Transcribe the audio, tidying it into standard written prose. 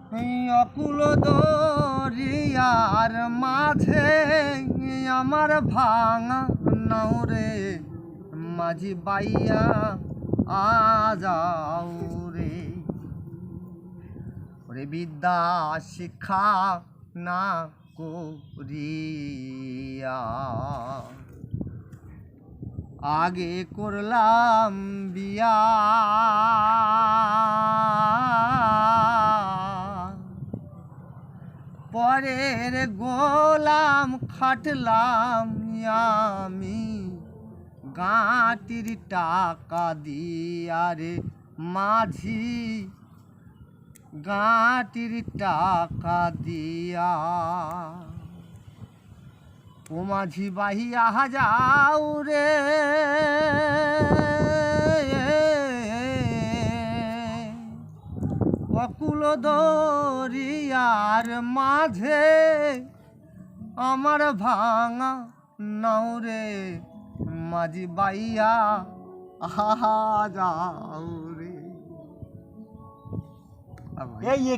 অকুল দরিয়ার মাঝে আমার ভাঙা নাও রে মাঝি বাইয়া আজাও রে। ওরে বিদ্যা শিক্ষা না করিয়া আগে করলাম বিয়া, পরের গোলাম খাটলাম আমি গাঁটির টাকা দিয়া রে মাঝি, গাঁটির টাকা দিয়া। ও মাঝি বাহিয়া যাও রে অকুল দরিয়ার মাঝে আমার ভাঙা নাও রে মাঝি বাইয়া যাও রে।